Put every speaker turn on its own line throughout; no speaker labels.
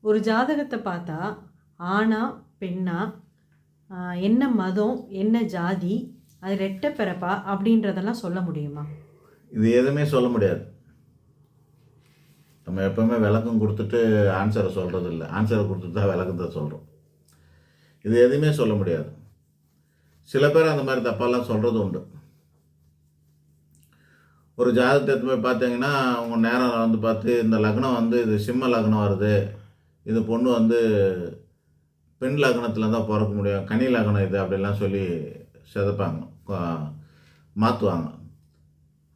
ஒரு ஜாதகத்த பார்த்தா, ஆணா? பெண்ணா? என்ன மதம்? என்ன ஜாதி? அது ரெட்ட பிறப்பா? அப்படின்றதெல்லாம் சொல்ல முடியுமா?
இது எதுவுமே சொல்ல முடியாது. நம்ம எப்பவுமே விளக்கம் குடுத்துட்டு ஆன்ஸர சொல்றது இல்ல. ஆன்ஸர குடுத்துட்டு தான் விளக்கத்த சொல்றோம். இது எதுவுமே சொல்ல முடியாது. சில பேர் அந்த மாரி தப்பாலாம் சொல்றது உண்டு. ஒரு ஜாதகத்த எடுத்துன்னு போய் பார்த்தீங்கன்னா, உங்க நேரம் வந்து பார்த்து இந்த லக்னம் வந்து இது சிம்ம லக்னம் வருது. இது பொண்ணு வந்து பெண் லக்னத்தில தான் பொறக்க முடியும். கன்னி லக்னம் இது அப்படிலாம் சொல்லி சிதைப்பாங்க. மாத்துவாங்க.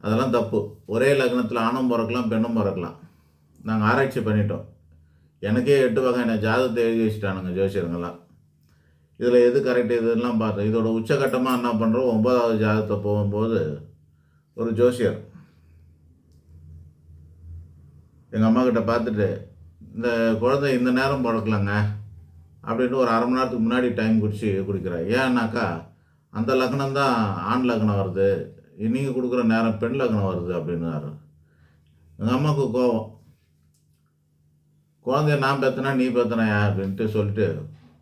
அதெல்லாம் தப்பு. ஒரே லக்னத்தில ஆணும் பொறக்கலாம், பெண்ணும் பொறக்கலாம். நாங்க ஆராய்ச்சி பண்ணிட்டோம். எனக்கே 8 வகையான ஜாதகத்த எழுதி வச்சுட்டானுங்க ஜோசியருங்கலாம். இதில எது கரெக்ட் இதெல்லாம் பார்த்தோம். இதோட உச்சகட்டமா என்ன பண்றோம், 9வது ஜாதகத்த போகும்போது ஒரு ஜோசியர் எங்க அம்மாகிட்ட பார்த்துட்டு, "இந்த குழந்தை இந்த நேரம் பொறக்கலங்க" அப்படின்னு ஒரு 1/2 மணி நேரத்துக்கு முன்னாடி டைம் குடுக்குறாரு. ஏன்னாக்கா, அந்த லக்னம் தான் ஆண் லக்னம் வருது. நீங்க குடுக்குற நேரம் பெண் லக்னம் வருது அப்படின்னாரு. எங்க அம்மாவுக்கு கோவம். "குழந்தைய நான் பெத்தனா, நீ பெத்தனாயா?" அப்படின்ட்டு சொல்லிட்டு,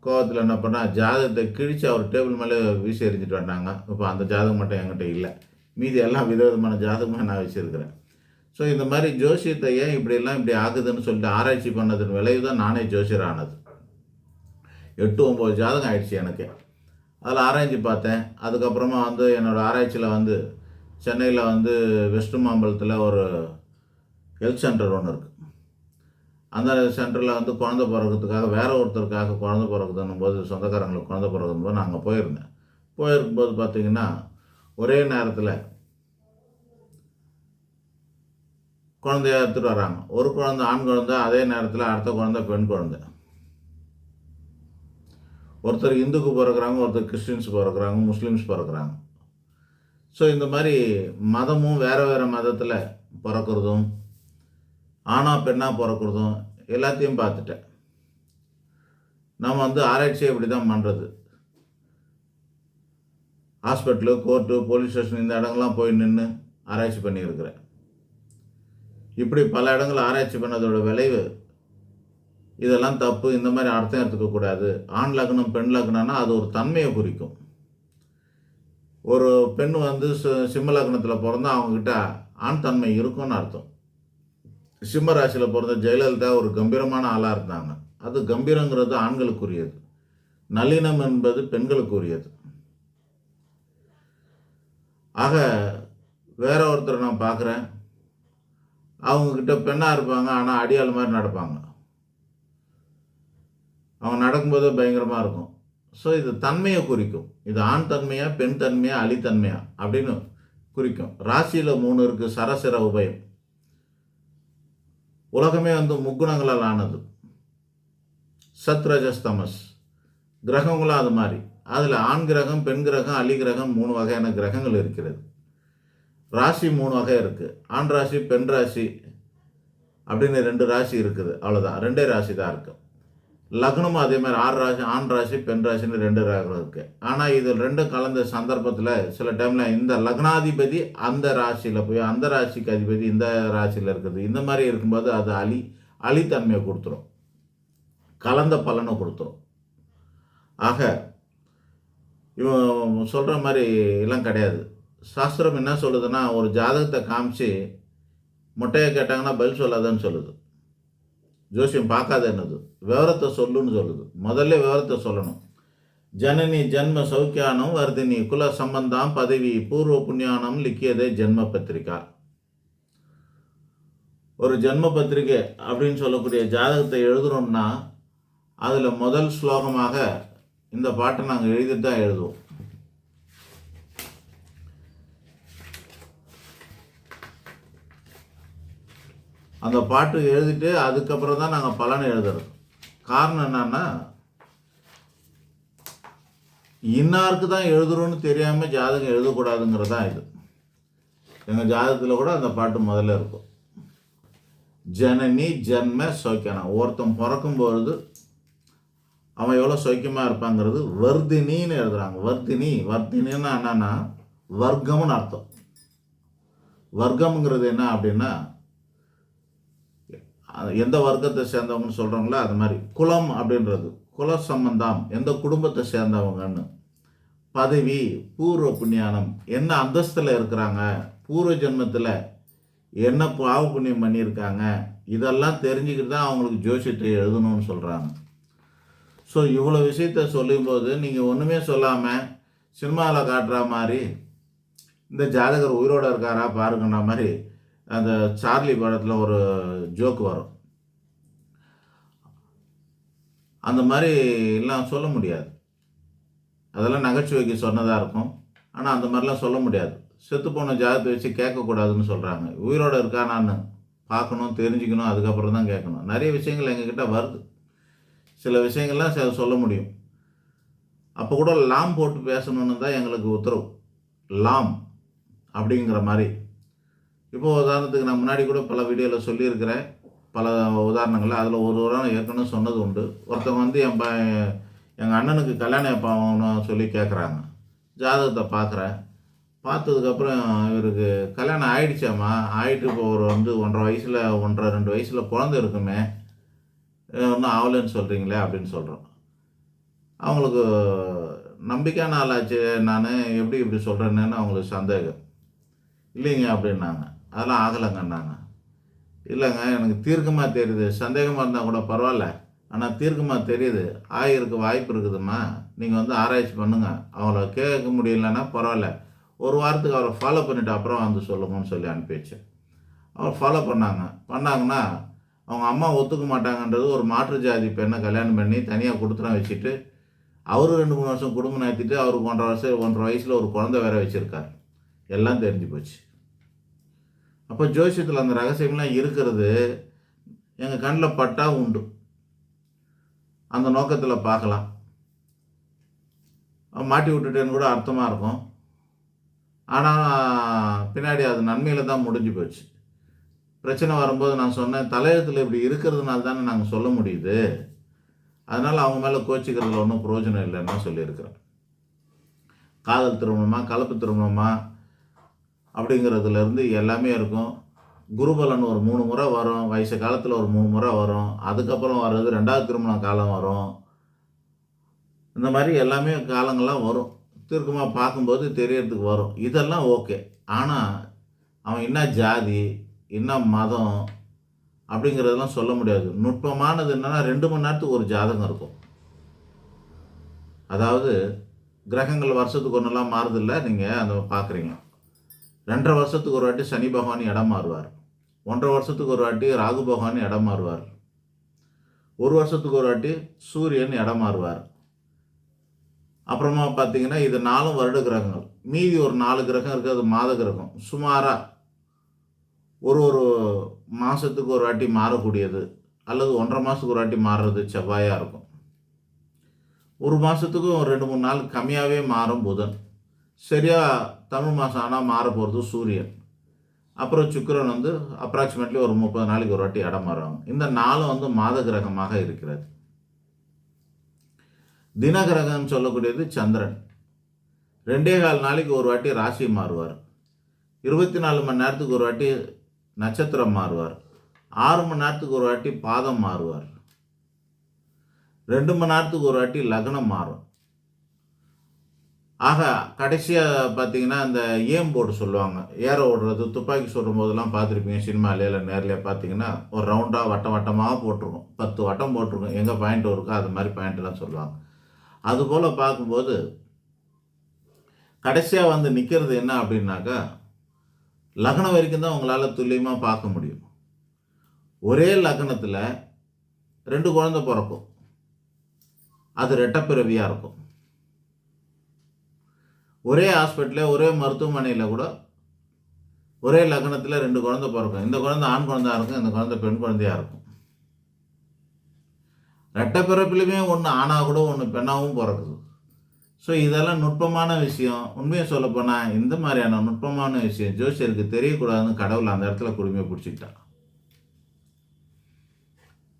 கோவத்தில என்ன பண்ணா, ஜாதகத்த கிழிச்சு அவர் டேபிள் மேலே வீசி எறிஞ்சிட்டு வந்தாங்க. இப்போ அந்த ஜாதகம் மட்டும் என்கிட்ட இல்ல. மீதி எல்லாம் விதவிதமான ஜாதகமா நான் வச்சிருக்கிறேன். ஸோ இந்த மாரி ஜோசியத்த ஏன் இப்படி ஆகுதுன்னு சொல்லிட்டு ஆராய்ச்சி பண்ணதன் விளைவு தான் நானே ஜோசியர் ஆனது. 8, 9 ஜாதகம் ஆயிடுச்சு எனக்கு. அதில ஆராய்ஞ்சு பார்த்தேன். அதுக்கப்புறமா வந்து என்னோட ஆராய்ச்சியில வந்து சென்னையில வந்து வெஸ்ட் மாம்பலத்தில ஒரு ஹெல்த் சென்டர் ஒண்ணு இருக்கு. அந்த சென்டர்ல வந்து குழந்தை பொறக்கிறதுக்காக வேற ஒருத்தருக்காக குழந்தை பொறக்குதுன்னும்போது, சொந்தக்காரங்களுக்கு குழந்தை பொறக்குதும்போது நான் அங்க போயிருந்தேன். போயிருக்கும்போது பார்த்தீங்கன்னா, ஒரே நேரத்தில குழந்தைய எடுத்துட்டு வர்றாங்க. ஒரு குழந்தை ஆண் குழந்தை, அதே நேரத்தில அடுத்த குழந்தை பெண் குழந்தை. ஒருத்தர் இந்துக்கு பொறக்குறாங்க, ஒருத்தர் கிறிஸ்டியன்ஸ் பொறக்குறாங்க, முஸ்லிம்ஸ் பொறக்குறாங்க. ஸோ இந்த மாரி மதமும் வேற வேற மதத்தில பொறக்கிறதும், ஆணா பெண்ணா பொறக்கிறதும் எல்லாத்தையும் பார்த்துட்டேன். நம்ம வந்து ஆராய்ச்சியே இப்படி தான் பண்றது. ஹாஸ்பிட்டலு, கோர்ட்டு, போலீஸ் ஸ்டேஷன் இந்த இடங்கள்லாம் போய் நின்னு ஆராய்ச்சி பண்ணியிருக்கிறேன். இப்படி பல இடங்கள்ல ஆராய்ச்சி பண்ணதோட விளைவு, இதெல்லாம் தப்பு. இந்த மாரி அர்த்தம் எடுத்துக்கக்கூடாது. ஆண் லக்னம், பெண் லக்னம்னா அது ஒரு தன்மைய குறிக்கும். ஒரு பெண் வந்து சிம்ம லக்னத்தில பொறந்தா அவங்ககிட்ட ஆண் தன்மை இருக்கும்னு அர்த்தம். சிம்ம ராசியில பொறந்த ஜெயலலிதா ஒரு கம்பீரமான ஆளா இருந்தாங்க. அது கம்பீரங்கிறது ஆண்களுக்குரியது. நளினம் என்பது பெண்களுக்குரியது. ஆக வேற ஒருத்தர நான் பார்க்குறேன். அவங்ககிட்ட பெண்ணா இருப்பாங்க. ஆனா அடியாள் மாரி நடப்பாங்க. அவங்க நடக்கும்போதே பயங்கரமா இருக்கும். ஸோ இது தன்மைய குறிக்கும். இது ஆண் தன்மையா, பெண் தன்மையா, அலித்தன்மையா அப்படின்னு குறிக்கும். ராசியில 3 இருக்கு. சரசிர உபயம். உலகமே வந்து முக்குணங்களால் ஆனது. சத், ரஜஸ், தமஸ். கிரகங்களும் அது மாரி. அதுல ஆண் கிரகம், பெண் கிரகம், அலி கிரகம் 3 வகையான கிரகங்கள் இருக்கிறது. ராசி 3 வகை இருக்கு. ஆண் ராசி, பெண் ராசி அப்படின்னு 2 ராசி இருக்குது. அவ்வளோதான். 2 ராசி தான் இருக்கு. லக்னமும் அதே மாரி ஆண் ராசி, பெண் ராசின்னு 2 ரகம் இருக்கு. ஆனா இது 2ம் கலந்த சந்தர்ப்பத்தில சில டைம்ல இந்த லக்னாதிபதி அந்த ராசியில போய், அந்த ராசிக்கு அதிபதி இந்த ராசியில இருக்குது. இந்த மாரி இருக்கும்போது அது அலித்தன்மைய குடுத்துரும். கலந்த பலன குடுத்துரும். ஆக இவன் சொல்ற மாரி எல்லாம் கிடையாது. சாஸ்திரம் என்ன சொல்லுதுன்னா, ஒரு ஜாதகத்த காமிச்சு மொட்டையா கேட்டாங்கன்னா பதில் சொல்லாதன்னு சொல்லுது. ஜோசியம் பார்க்காதன்னுது. விவரத்த சொல்லுன்னு சொல்லுது. முதல்ல விவரத்த சொல்லணும். ஜனனி ஜன்ம சௌக்கியானம் வர்தினி குல சம்பந்தாம் பதவி பூர்வ புண்ணியானம் லிக்கியதே ஜென்ம பத்திரிகா. ஒரு ஜென்ம பத்திரிகை அப்படின்னு சொல்லக்கூடிய ஜாதகத்தை எழுதுறோம்னா, அதுல முதல் ஸ்லோகமாக இந்த பாட்டை நாங்க எழுதிட்டு தான் எழுதுவோம். அந்த பாட்டு எழுதிட்டு அதுக்கப்புறம் தான் நாங்க பலனை எழுதுறது. காரணம் என்னன்னா, இன்னாருக்கு தான் எழுதுறோம்னு தெரியாம ஜாதகம் எழுதக்கூடாதுங்கிறது தான் இது. எங்க ஜாதகத்துல கூட அந்த பாட்டு முதல்ல இருக்கும். ஜனனி ஜன்ம சௌக்கியானம். ஒருத்தன் பிறக்கும்பொழுது அவன் எவ்வளோ சௌக்கியமா இருப்பாங்கிறது வர்தினின்னு எழுதுறாங்க. வர்தினின்னா என்னன்னா வர்க்கம்னு அர்த்தம். வர்க்கம்ங்கிறது என்ன அப்படின்னா, எந்த வர்க்கத்தை சேர்ந்தவங்கன்னு சொல்கிறாங்களோ அது மாதிரி. குலம் அப்படின்றது குல சம்பந்தம், எந்த குடும்பத்தை சேர்ந்தவங்கன்னு. பதவி, பூர்வ புண்ணியானம், என்ன அந்தஸ்தில் இருக்கிறாங்க, பூர்வ ஜென்மத்தில் என்ன பாவ புண்ணியம் பண்ணியிருக்காங்க, இதெல்லாம் தெரிஞ்சுக்கிட்டு தான் அவங்களுக்கு ஜோசியத்தை எழுதணும்னு சொல்கிறாங்க. ஸோ இவ்வளோ விஷயத்த சொல்லும்போது நீங்கள் ஒன்றுமே சொல்லாமல் சினிமாவில் காட்டுற மாதிரி இந்த ஜாதகர் உயிரோடு இருக்காரா பாருங்கன்ற மாதிரி அந்த சார்லி படத்தில் ஒரு ஜோக்கு வரும். அந்த மாதிரி எல்லாம் சொல்ல முடியாது. அதெல்லாம் நகைச்சுவைக்கு சொன்னதாக இருக்கும். ஆனால் அந்த மாதிரிலாம் சொல்ல முடியாது. செத்துப்போன ஜாதகத்தை வச்சு கேட்கக்கூடாதுன்னு சொல்கிறாங்க. உயிரோடு இருக்கானான்னு பார்க்கணும், தெரிஞ்சுக்கணும், அதுக்கப்புறம் தான் கேட்கணும். நிறைய விஷயங்கள் எங்ககிட்ட வருது. சில விஷயங்கள்லாம் சொல்ல முடியும். அப்போ கூட லாம் போட்டு பேசணுன்னு தான் எங்களுக்கு உத்தரவு. லாம் அப்படிங்கிற மாதிரி. இப்போது உதாரணத்துக்கு நான் முன்னாடி கூட பல வீடியோவில் சொல்லியிருக்கிறேன், பல உதாரணங்கள். அதில் ஒரு உதாரணம் ஏற்கனவே சொன்னது உண்டு. ஒருத்தவங்க வந்து எங்கள் அண்ணனுக்கு கல்யாணம் எப்போ ஆகணும்னு சொல்லி கேட்குறாங்க. ஜாதகத்தை பார்க்குறேன். பார்த்ததுக்கப்புறம் இவருக்கு கல்யாணம் ஆகிடுச்சாம்மா, ஆகிட்டு இப்போ ஒரு 1.5 வயசில் 1.5-2 வயசில் குழந்தை இருக்குமே, ஒன்றும் ஆகலைன்னு சொல்கிறீங்களே அப்படின்னு சொல்கிறோம். அவங்களுக்கு நம்பிக்கையான ஆளாச்சு, நான் எப்படி இப்படி சொல்கிறேன்னு அவங்களுக்கு சந்தேகம். இல்லைங்க அப்படின்னாங்க. அதெல்லாம் ஆகலைங்கன்னாங்க. இல்லைங்க, எனக்கு தீர்க்கமாக தெரியுது, சந்தேகமாக இருந்தால் கூட பரவாயில்ல, ஆனால் தீர்க்கமாக தெரியுது, ஆகிருக்கு வாய்ப்பு இருக்குதும்மா, நீங்கள் வந்து ஆராய்ச்சி பண்ணுங்கள், அவங்கள கேட்க முடியலன்னா பரவாயில்ல, ஒரு வாரத்துக்கு அவரை ஃபாலோ பண்ணிவிட்டு அப்புறம் வந்து சொல்லுங்கன்னு சொல்லி அனுப்பி வச்சேன். அவர் ஃபாலோ பண்ணாங்கன்னா அவங்க அம்மா ஒத்துக்க மாட்டாங்கன்றது ஒரு மாற்று ஜாதி பெண்ணை கல்யாணம் பண்ணி தனியாக கொடுத்துலாம் வச்சுட்டு அவரு 2-3 வருஷம் குடும்பம் நடத்திட்டு அவருக்கு 1.5 வயசில் ஒரு குழந்தை வேற வச்சுருக்கார். எல்லாம் தெரிஞ்சு போச்சு. அப்போ ஜோசியத்தில் அந்த ரகசியம்லாம் இருக்கிறது எங்கள் கண்ணில் பட்டா உண்டு. அந்த நோக்கத்தில் பார்க்கலாம். மாட்டி விட்டுட்டேன்னு கூட அர்த்தமாக இருக்கும். ஆனால் பின்னாடி அது நன்மையில் தான் முடிஞ்சு போச்சு. பிரச்சனை வரும்போது நான் சொன்னேன், தலையத்தில் இப்படி இருக்கிறதுனால தானே நாங்கள் சொல்ல முடியுது, அதனால் அவங்க மேலே கோச்சிக்கிறதுல ஒன்றும் பிரயோஜனம் இல்லைன்னு சொல்லியிருக்கிறேன். காதல் திருமணமா கலப்பு திருமணமா அப்படிங்கிறதுலேருந்து எல்லாமே இருக்கும். குருபலன் ஒரு 3 முறை வரும், வயசு காலத்தில் ஒரு 3 முறை வரும், அதுக்கப்புறம் வர்றது 2வது திருமண காலம் வரும். இந்த மாதிரி எல்லாமே காலங்கள்லாம் வரும். தீர்க்கமாக பார்க்கும்போது தெரியறதுக்கு வரும். இதெல்லாம் ஓகே. ஆனால் அவன் என்ன ஜாதி, என்ன மதம் அப்படிங்கிறதெல்லாம் சொல்ல முடியாது. நுட்பமானது என்னென்னா 2 மணி நேரத்துக்கு ஒரு ஜாதகம் இருக்கும். அதாவது கிரகங்கள் வருஷத்துக்கு ஒன்றெல்லாம் மாறுதில்ல, நீங்கள் அதை பார்க்குறீங்க. 2.5 வருஷத்துக்கு ஒரு வாட்டி சனி பகவான் இடம் மாறுவார். 1.5 வருஷத்துக்கு ஒரு வாட்டி ராகு பகவான் இடம் மாறுவார். 1 வருஷத்துக்கு ஒரு வாட்டி சூரியன் இடம் மாறுவார். அப்புறமா பார்த்தீங்கன்னா இது 4 வருட கிரகங்கள். மீதி ஒரு 4 கிரகம் இருக்குது, அது மாத கிரகம். சுமாராக ஒரு மாதத்துக்கு ஒரு வாட்டி மாறக்கூடியது, அல்லது 1.5 மாதத்துக்கு ஒரு வாட்டி மாறுறது செவ்வாயாக இருக்கும். ஒரு மாதத்துக்கும் 2-3 நாள் கம்மியாகவே மாறும் புதன். சரியாக தமிழ் மாதம் ஆனால் மாற போகிறது சூரியன். அப்புறம் சுக்கிரன் வந்து அப்ராக்சிமேட்லி ஒரு 30 நாளைக்கு ஒரு வாட்டி இடம் மாறுவாங்க. இந்த 4 வந்து மாத கிரகமாக இருக்கிறது. தினகிரகம்னு சொல்லக்கூடியது சந்திரன். 2.25 நாளைக்கு ஒரு வாட்டி ராசி மாறுவார். 24 மணி நேரத்துக்கு ஒரு வாட்டி நட்சத்திரம் மாறுவார். 6 மணி நேரத்துக்கு ஒரு வாட்டி பாதம் மாறுவார். 2 மணி நேரத்துக்கு ஒரு வாட்டி லக்னம் மாறும். ஆக கடைசியாக பார்த்தீங்கன்னா இந்த ஏம் போர்டு சொல்லுவாங்க, ஏற ஓடுறது, துப்பாக்கி சுடும் போதெல்லாம் பார்த்துருப்பீங்க சினிமாலே இல்லை நேரில். பார்த்தீங்கன்னா ஒரு ரவுண்டாக வட்டமாக போட்டிருக்கும், 10 வட்டம் போட்டிருக்கும், எங்கே பாயிண்ட் இருக்கோ அது மாதிரி பாயிண்ட்லாம் சொல்லுவாங்க. அதுபோல் பார்க்கும்போது கடைசியாக வந்து நிற்கிறது என்ன அப்படின்னாக்கா, லக்னம் வரைக்கும் தான் உங்களால் துல்லியமாக பார்க்க முடியும். ஒரே லக்னத்தில் 2 குழந்தை பிறக்கும், அது ரெட்டப்பிறவியாக இருக்கும். ஒரே ஹாஸ்பிட்டலில் ஒரே மருத்துவமனையில் கூட ஒரே லக்னத்தில் 2 குழந்தை பிறக்கும். இந்த குழந்தை ஆண் குழந்தையாக இருக்கும், இந்த குழந்தை பெண் குழந்தையாக இருக்கும். ரெட்டப்பிறப்பிலுமே ஒன்று ஆணாக கூட ஒன்று பெண்ணாகவும் பிறக்குது. ஸோ இதெல்லாம் நுட்பமான விஷயம். உண்மையை சொல்லப்போனால் இந்த மாதிரியான நுட்பமான விஷயம் ஜோசியருக்கு தெரியக்கூடாதுன்னு கடவுள் அந்த இடத்துல குடுமையை பிடிச்சிக்கிட்டான்.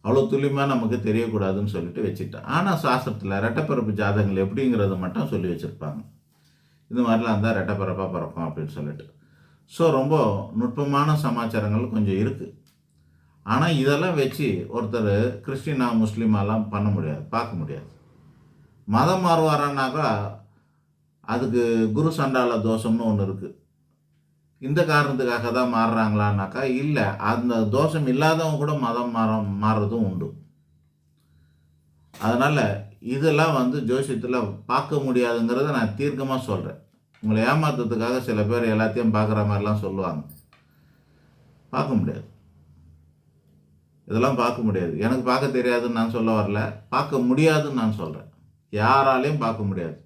அவ்வளோ துல்லியமாக நமக்கு தெரியக்கூடாதுன்னு சொல்லிட்டு வச்சுக்கிட்டான். ஆனால் சாஸ்திரத்தில் ரெட்டப்பிறப்பு ஜாதகங்கள் எப்படிங்கிறத மட்டும் சொல்லி வச்சுருப்பாங்க. இந்த மாதிரிலாம் இருந்தால் ரெட்டப்பிறப்பாக பிறக்கும் அப்படின்னு சொல்லிட்டு. ஸோ ரொம்ப நுட்பமான சமாச்சாரங்கள் கொஞ்சம் இருக்குது. ஆனால் இதெல்லாம் வச்சு ஒருத்தர் கிறிஸ்டினா முஸ்லீமாலாம் பண்ண முடியாது, பார்க்க முடியாது. மதம் மாறுவாரான்னாக்கா அதுக்கு குரு சண்டால தோஷம்னு ஒன்று இருக்குது. இந்த காரணத்துக்காக தான் மாறுறாங்களான்னாக்கா இல்லை, அந்த தோஷம் இல்லாதவங்க கூட மதம் மாறுறதும் உண்டு. அதனால் இதெல்லாம் ஜோசியத்தில் பார்க்க முடியாதுங்கிறத நான் தீர்க்கமாக சொல்கிறேன். உங்களை ஏமாத்துறதுக்காக சில பேர் எல்லாத்தையும் பார்க்குற மாதிரிலாம் சொல்லுவாங்க. பார்க்க முடியாது, இதெல்லாம் பார்க்க முடியாது. எனக்கு பார்க்க தெரியாதுன்னு நான் சொல்ல வரல, பார்க்க முடியாதுன்னு நான் சொல்கிறேன். யாராலையும் பார்க்க முடியாது.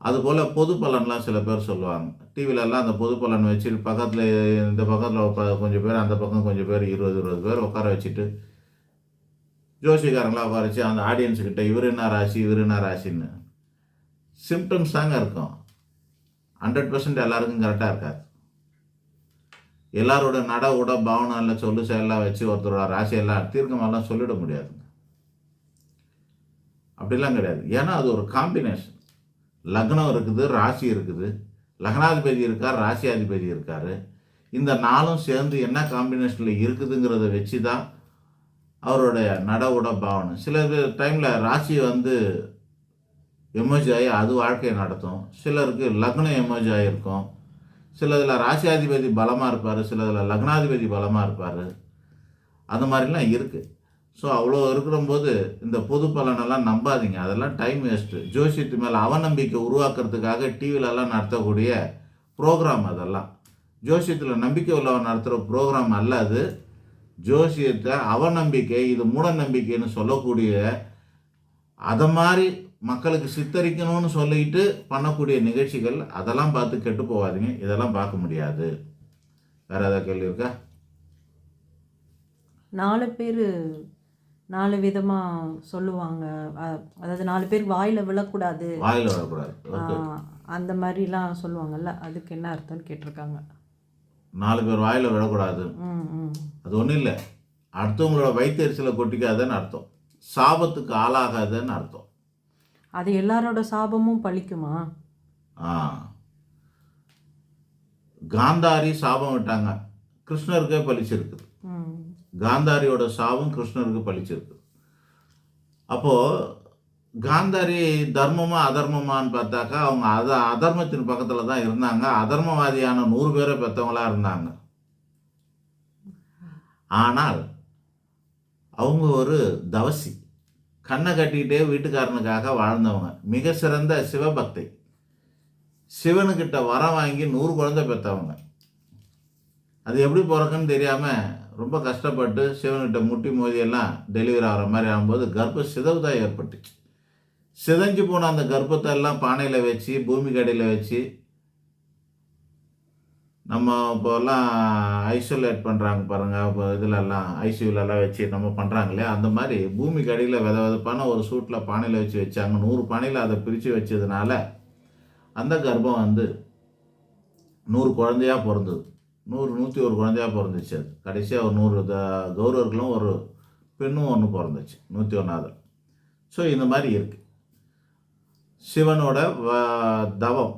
அதுபோல் பொது பலன்லாம் சில பேர் சொல்லுவாங்க. டிவிலெல்லாம் அந்த பொது பலன் வச்சுட்டு பக்கத்தில் இந்த பக்கத்தில் கொஞ்சம் பேர், அந்த பக்கம் கொஞ்சம் பேர், 20 பேர் உட்கார வச்சுட்டு ஜோசியக்காரங்களாம் உட்கார வச்சு அந்த ஆடியன்ஸுக்கிட்ட இவர் என்ன ராசி, இவர் என்ன ராசின்னு சிம்டம்ஸ் தாங்க இருக்கும். 100% எல்லாருக்கும் கரெக்டாக இருக்காது. எல்லாரோட நட உட பாவனை இல்லை சொல்லு செயலாம் வச்சு ஒருத்தரோட ராசியெல்லாம் தீர்க்கமெல்லாம் சொல்லிட முடியாதுங்க. அப்படிலாம் கிடையாது. ஏன்னா அது ஒரு காம்பினேஷன். லக்னம் இருக்குது, ராசி இருக்குது, லக்னாதிபதி இருக்கார், ராசியாதிபதி இருக்கார். இந்த நாளும் சேர்ந்து என்ன காம்பினேஷனில் இருக்குதுங்கிறத வச்சு தான் அவருடைய நட உட பாவனை. சில டைமில் ராசி எமோஜி ஆகி அது வாழ்க்கையை நடத்தும். சிலருக்கு லக்னம் எமோஜி ஆகிருக்கும். சிலதில் ராசியாதிபதி பலமாக இருப்பார், சிலதில் லக்னாதிபதி பலமாக இருப்பார். அந்த மாதிரிலாம் இருக்குது. ஸோ அவ்வளோ இருக்கிறம்போது இந்த பொது பலனெல்லாம் நம்பாதீங்க, அதெல்லாம் டைம் வேஸ்ட்டு. ஜோசியத்து மேலே அவநம்பிக்கை உருவாக்குறதுக்காக டிவிலெல்லாம் நடத்தக்கூடிய ப்ரோக்ராம் அதெல்லாம். ஜோசியத்தில் நம்பிக்கை உள்ளவன் நடத்துகிற ப்ரோக்ராம் அல்ல அது. ஜோசியத்தை அவநம்பிக்கை, இது மூட நம்பிக்கைன்னு சொல்லக்கூடிய அதை மாதிரி மக்களுக்கு சித்தரிக்கணும்னு சொல்லிட்டு பண்ணக்கூடிய நிகழ்ச்சிகள். அதெல்லாம் பார்த்து கெட்டு போகாதீங்க, இதெல்லாம் பார்க்க முடியாது. வேறு ஏதாவது கேள்வி இருக்கா?
4 பேர் 4 விதமாக சொல்லுவாங்க. அதாவது 4 பேர் வாயில் விழக்கூடாது,
வாயில் விழக்கூடாது,
அந்த மாதிரிலாம் சொல்லுவாங்கல்ல, அதுக்கு என்ன அர்த்தம்னு கேட்டிருக்காங்க.
4 பேர் வாயில் விழக்கூடாது, அது ஒன்றும் இல்லை. அடுத்தவங்களோட வயிற்றெரிச்சலை கொட்டிக்காதன்னு அர்த்தம். சாபத்துக்கு ஆளாகாதன்னு அர்த்தம்.
அது எல்லாரோட சாபமும் பழிக்குமா?
காந்தாரி சாபம் விட்டாங்க, கிருஷ்ணருக்கே பழிச்சிருக்குது. காந்தாரியோட சாபம் கிருஷ்ணருக்கு பழிச்சிருக்கு. அப்போது காந்தாரி தர்மமா அதர்மமான்னு பார்த்தாக்கா அவங்க அதர்மத்தின் பக்கத்தில் தான் இருந்தாங்க. அதர்மவாதியான 100 பேரை பெற்றவங்களாக இருந்தாங்க. ஆனால் அவங்க ஒரு தவசி, கண்ணை கட்டிக்கிட்டே வீட்டுக்காரனுக்காக வாழ்ந்தவங்க, மிக சிறந்த சிவபக்தை. சிவனுக்கிட்ட வரம் வாங்கி 100 குழந்தை பெற்றவங்க. அது எப்படி பிறக்குன்னு தெரியாமல் ரொம்ப கஷ்டப்பட்டு சிவன்கிட்ட முட்டி மோதியெல்லாம் டெலிவரி ஆகிற மாதிரி ஆகும்போது கர்ப்ப சிதைவு தான் ஏற்பட்டுச்சு. சிதைஞ்சு போன அந்த கர்ப்பத்தை எல்லாம் பானையில் வச்சு பூமிக்கு அடியில் வச்சு நம்ம இப்போல்லாம் ஐசோலேட் பண்ணுறாங்க பாருங்கள். இப்போ இதிலெல்லாம் ஐசியூலெல்லாம் வச்சு நம்ம பண்ணுறாங்க இல்லையா, அந்த மாதிரி பூமிக்கு அடியில் விதப்பான ஒரு சூட்டில் பானையில் வச்சாங்க. 100 பானையில் அதை பிரித்து வச்சதுனால அந்த கர்ப்பம் 100 குழந்தையாக பிறந்தது. 101 குழந்தையாக பிறந்துச்சு. அது கடைசியாக ஒரு 100 கௌரவர்களும் ஒரு பெண்ணும் ஒன்று பிறந்துச்சு 101வது. ஸோ இந்த மாதிரி இருக்குது சிவனோட தவம்.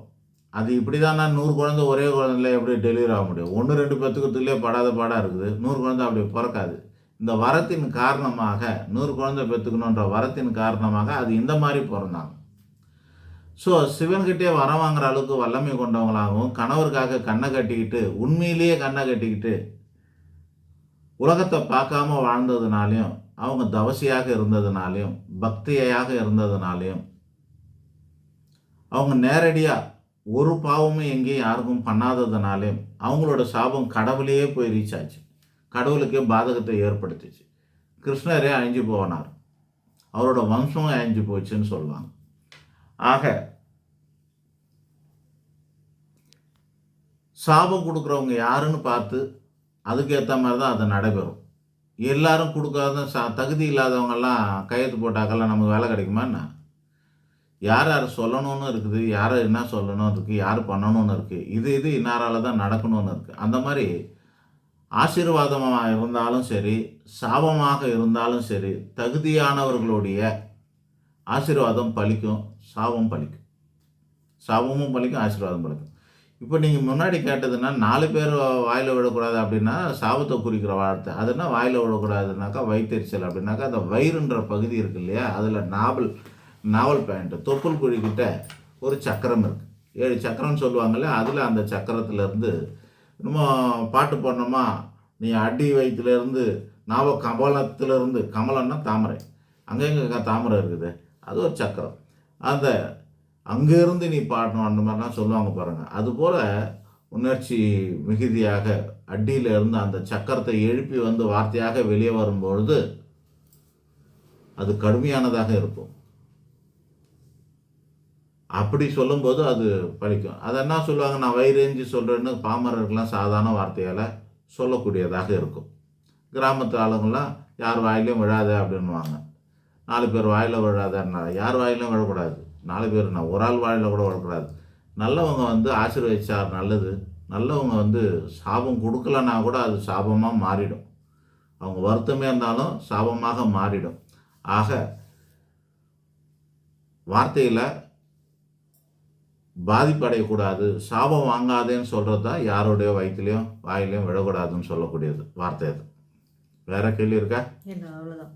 அது இப்படி தான். 100 குழந்தை ஒரே குழந்தைல எப்படி டெலிவரி ஆக முடியும்? 1-2 பெற்றுக்கிறதுலேயே படாத பாடாக இருக்குது. 100 குழந்தை அப்படி பிறக்காது. இந்த வரத்தின் காரணமாக 100 குழந்தை பெற்றுக்கணுன்ற வரத்தின் காரணமாக அது இந்த மாதிரி பிறந்தாங்க. ஸோ சிவன்கிட்டே வரம் வாங்குற அளவுக்கு வல்லமை கொண்டவங்களாகவும், கணவருக்காக கண்ணை கட்டிக்கிட்டு, உண்மையிலேயே கண்ணை கட்டிக்கிட்டு உலகத்தை பார்க்காம வாழ்ந்ததுனாலையும், அவங்க தவசியாக இருந்ததுனாலையும், பக்தியாக இருந்ததுனாலையும், அவங்க நேரடியாக ஒரு பாவமும் எங்கேயும் யாருக்கும் பண்ணாததுனாலையும் அவங்களோட சாபம் கடவுளையே போய் ரீச் ஆச்சு. கடவுளுக்கே பாதகத்தை ஏற்படுத்திச்சு. கிருஷ்ணரே அழிஞ்சு போனார், அவரோட வம்சமும் அழிஞ்சு போச்சுன்னு சொல்லுவாங்க. ஆக சாபம் கொடுக்குறவங்க யாருன்னு பார்த்து அதுக்கேற்ற மாதிரி தான் அது நடைபெறும். எல்லாரும் கொடுக்காத தகுதி இல்லாதவங்கெல்லாம் கையெழுத்து போட்டாக்கெல்லாம் நமக்கு வேலை கிடைக்குமான்னா? யார் யார் சொல்லணும்னு இருக்குது, யார் என்ன சொல்லணும்னு இருக்குது, யார் பண்ணணும்னு இருக்குது, இது இன்னாரால் தான் நடக்கணும்னு இருக்குது. அந்த மாதிரி ஆசீர்வாதமாக இருந்தாலும் சரி, சாபமாக இருந்தாலும் சரி, தகுதியானவர்களுடைய ஆசீர்வாதம் பலிக்கும், சாபம் பலிக்கும். சாபமும் பலிக்கும், ஆசீர்வாதம் பலிக்கும். இப்போ நீங்கள் முன்னாடி கேட்டதுன்னா 4 பேர் வாயில் விடக்கூடாது அப்படின்னா சாபத்தை குறிக்கிற வார்த்தை. அதுனா வாயில் விடக்கூடாதுனாக்கா வயிற்றெரிச்சல் அப்படின்னாக்கா அந்த வயிறுன்ற பகுதி இருக்கு இல்லையா, அதில் நாவல் பாயிண்ட்டு தொப்புள் குழிக்கிட்ட ஒரு சக்கரம் இருக்குது. 7 சக்கரம்னு சொல்லுவாங்கள்ல, அதில் அந்த சக்கரத்துலேருந்து இன்னும் பாட்டு பாடணுமா, நீ அடி வயிற்றுலேருந்து கமலத்திலேருந்து, கமலம்னா தாமரை, அங்கே எங்கே தாமரை இருக்குது, அது ஒரு சக்கரம். அந்த அங்கேருந்து நீ பாடணும் அந்த மாதிரிலாம் சொல்லுவாங்க பாருங்கள். அதுபோல் உணர்ச்சி மிகுதியாக அடியில் இருந்து அந்த சக்கரத்தை எழுப்பி வந்து வார்த்தையாக வெளியே வரும்பொழுது அது கடுமையானதாக இருக்கும். அப்படி சொல்லும்போது அது பலிக்கும். அதை என்ன சொல்லுவாங்க, நான் வயிறேஞ்சி சொல்கிறேன்னு பாமரர்கள்லாம் சாதாரண வார்த்தையால் சொல்லக்கூடியதாக இருக்கும். கிராமத்து ஆளுங்கள்லாம் யார் வாயிலையும் விழாத அப்படின்வாங்க. 4 பேர் வாயில் விழாதன்னா யார் வாயிலும் விழக்கூடாது. 4 பேர் நான் ஒரு ஆள் வாயில் கூட விழக்கூடாது. நல்லவங்க வந்து ஆசீர்வதிச்சா நல்லது. நல்லவங்க வந்து சாபம் கொடுக்கலன்னா கூட அது சாபமாக மாறிடும். அவங்க வருத்தமே இருந்தாலும் சாபமாக மாறிடும். ஆக வார்த்தையில் பாதிப்படையக்கூடாது, சாபம் வாங்காதேன்னு சொல்கிறது தான் யாருடைய வயிற்றுலையும் வாயிலையும் விழக்கூடாதுன்னு சொல்லக்கூடியது வார்த்தை. அது வேற கேள்வி இருக்கா?
இல்லை, அவ்வளோதான்.